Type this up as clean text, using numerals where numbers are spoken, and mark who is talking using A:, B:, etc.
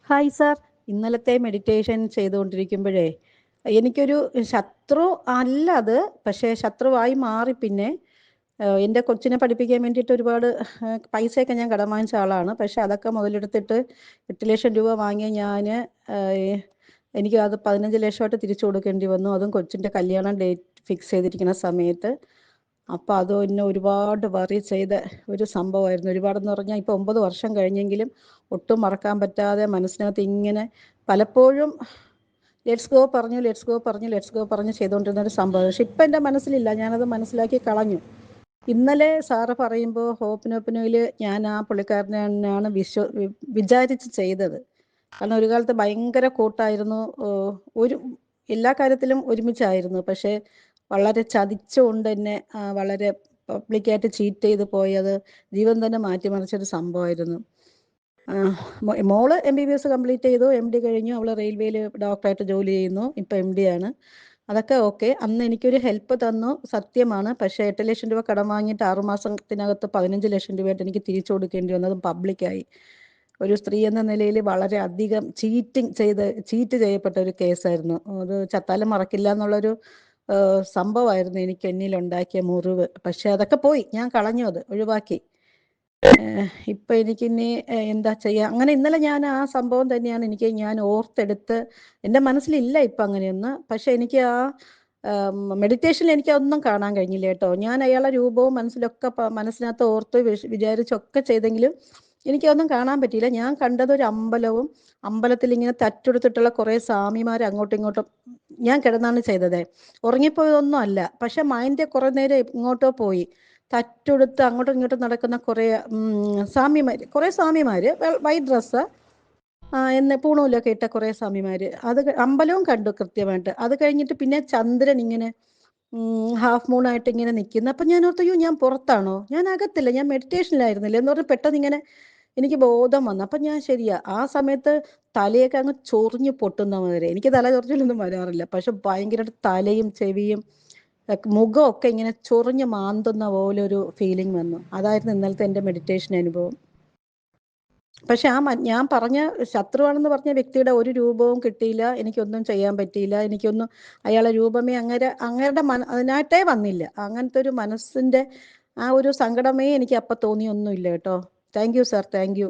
A: Hi sir. ഇന്നലത്തെ meditation ചെയ്തുകൊണ്ടിരിക്കുമ്പോഴേ എനിക്കൊരു ശത്രു അല്ല അത്, പക്ഷേ ശത്രുവായി മാറി. പിന്നെ എൻ്റെ കൊച്ചിനെ പഠിപ്പിക്കാൻ വേണ്ടിയിട്ട് ഒരുപാട് പൈസയൊക്കെ ഞാൻ കടം വാങ്ങിച്ച ആളാണ്. പക്ഷെ അതൊക്കെ മുതലെടുത്തിട്ട് 8 ലക്ഷം രൂപ വാങ്ങിയ ഞാൻ എനിക്ക് അത് 15 ലക്ഷമായിട്ട് തിരിച്ചു കൊടുക്കേണ്ടി വന്നു. അതും കൊച്ചിൻ്റെ കല്യാണം ഡേറ്റ് ഫിക്സ് ചെയ്തിരിക്കുന്ന സമയത്ത്. അപ്പോൾ അത് എന്നെ ഒരുപാട് വറി ചെയ്ത ഒരു സംഭവമായിരുന്നു. ഒരുപാടെന്ന് പറഞ്ഞാൽ ഇപ്പോൾ 9 വർഷം കഴിഞ്ഞെങ്കിലും ഒട്ടും മറക്കാൻ പറ്റാതെ മനസ്സിനകത്ത് ഇങ്ങനെ പലപ്പോഴും ലെറ്റ്സ് ഗോ പറഞ്ഞു ലെറ്റ്സ് ഗോ പറഞ്ഞു ലെറ്റ്സ് ഗോ പറഞ്ഞ് ചെയ്തുകൊണ്ടിരുന്ന ഒരു സംഭവം. പക്ഷെ ഇപ്പം എൻ്റെ മനസ്സിലില്ല, ഞാനത് മനസ്സിലാക്കി കളഞ്ഞു. ഇന്നലെ സാറ് പറയുമ്പോൾ ഹോപ്പിനോപ്പിനോയിൽ ഞാൻ ആ പുള്ളിക്കാരനാണ് വിചാരിച്ച് ചെയ്തത്. കാരണം ഒരു കാലത്ത് ഭയങ്കര കൂട്ടായിരുന്നു. ഒരു എല്ലാ കാര്യത്തിലും ഒരുമിച്ചായിരുന്നു. പക്ഷേ വളരെ ചതിച്ചുകൊണ്ട് തന്നെ വളരെ പബ്ലിക്കായിട്ട് ചീറ്റ് ചെയ്ത് പോയത് ജീവൻ തന്നെ മാറ്റിമറിച്ചൊരു സംഭവമായിരുന്നു. മോള് MBBS കംപ്ലീറ്റ് ചെയ്തു, MD കഴിഞ്ഞു. അവൾ റെയിൽവേയിൽ ഡോക്ടറായിട്ട് ജോലി ചെയ്യുന്നു, ഇപ്പം MD ആണ്. അതൊക്കെ ഓക്കെ. അന്ന് എനിക്കൊരു ഹെൽപ്പ് തന്നു, സത്യമാണ്. പക്ഷേ 8 ലക്ഷം രൂപ കടം വാങ്ങിയിട്ട് 6 മാസത്തിനകത്ത് 15 ലക്ഷം രൂപയായിട്ട് എനിക്ക് തിരിച്ചു കൊടുക്കേണ്ടി വന്നത് പബ്ലിക്കായി. ഒരു സ്ത്രീ എന്ന നിലയിൽ വളരെ അധികം ചീറ്റ് ചെയ്യപ്പെട്ട ഒരു കേസായിരുന്നു. അത് ചത്താലും മറക്കില്ല എന്നുള്ളൊരു സംഭവമായിരുന്നു എനിക്ക് എന്നിലുണ്ടാക്കിയ മുറിവ്. പക്ഷെ അതൊക്കെ പോയി, ഞാൻ കളഞ്ഞു, അത് ഒഴിവാക്കി. ഇപ്പം എനിക്കിനി എന്താ ചെയ്യുക? അങ്ങനെ ഇന്നലെ ഞാൻ ആ സംഭവം തന്നെയാണ് ഞാൻ ഓർത്തെടുത്ത്. എൻ്റെ മനസ്സിലില്ല ഇപ്പം അങ്ങനെയൊന്ന്. പക്ഷെ എനിക്ക് ആ മെഡിറ്റേഷനിൽ എനിക്കതൊന്നും കാണാൻ കഴിഞ്ഞില്ല കേട്ടോ. ഞാൻ അയാളെ രൂപവും മനസ്സിലൊക്കെ മനസ്സിനകത്ത് ഓർത്ത് വിചാരിച്ചൊക്കെ ചെയ്തെങ്കിലും എനിക്കതൊന്നും കാണാൻ പറ്റിയില്ല. ഞാൻ കണ്ടത് ഒരു അമ്പലവും, അമ്പലത്തിൽ ഇങ്ങനെ തറ്റെടുത്തിട്ടുള്ള കുറേ സ്വാമിമാർ അങ്ങോട്ടും ഇങ്ങോട്ടും. ഞാൻ കിടന്നാണ് ചെയ്തത്, ഉറങ്ങിപ്പോയതൊന്നും അല്ല. പക്ഷെ മൈൻഡ് കുറേ നേരം ഇങ്ങോട്ടോ പോയി. തറ്റെടുത്ത് അങ്ങോട്ടും ഇങ്ങോട്ടും നടക്കുന്ന കുറേ സ്വാമിമാർ വൈറ്റ് ഡ്രസ്സ് പൂണൂലൊക്കെ ഇട്ട കുറേ സ്വാമിമാർ. അത് അമ്പലവും കണ്ടു കൃത്യമായിട്ട്. അത് കഴിഞ്ഞിട്ട് പിന്നെ ചന്ദ്രൻ ഇങ്ങനെ ഹാഫ് മൂണായിട്ട് ഇങ്ങനെ നിൽക്കുന്നു. അപ്പം ഞാൻ ഓർത്തു, ഞാൻ പുറത്താണോ? ഞാൻ അകത്തില്ല, ഞാൻ മെഡിറ്റേഷനിലായിരുന്നില്ല എന്ന് പറഞ്ഞ് പെട്ടെന്ന് ഇങ്ങനെ എനിക്ക് ബോധം വന്നു. അപ്പം ഞാൻ ശരിയാ, ആ സമയത്ത് തലയൊക്കെ അങ്ങ് ചൊറിഞ്ഞ് പൊട്ടുന്ന മാതിരി. എനിക്ക് തല ചൊറിച്ചിലൊന്നും വരാറില്ല, പക്ഷെ ഭയങ്കരമായിട്ട് തലയും ചെവിയും മുഖമൊക്കെ ഇങ്ങനെ ചൊറിഞ്ഞ് മാന്തുന്ന പോലെ ഒരു ഫീലിംഗ് വന്നു. അതായിരുന്നു ഇന്നലത്തെ എൻ്റെ മെഡിറ്റേഷൻ അനുഭവം. പക്ഷെ ഞാൻ പറഞ്ഞ ശത്രുവാണെന്ന് പറഞ്ഞ വ്യക്തിയുടെ ഒരു രൂപവും കിട്ടിയില്ല, എനിക്കൊന്നും ചെയ്യാൻ പറ്റിയില്ല. എനിക്കൊന്നും അയാളെ രൂപമേ അങ്ങയുടെ അതിനായിട്ടേ വന്നില്ല. അങ്ങനത്തെ ഒരു മനസ്സിൻ്റെ ആ ഒരു സങ്കടമേ എനിക്ക് അപ്പം തോന്നിയൊന്നുമില്ല കേട്ടോ. Thank you sir, thank you.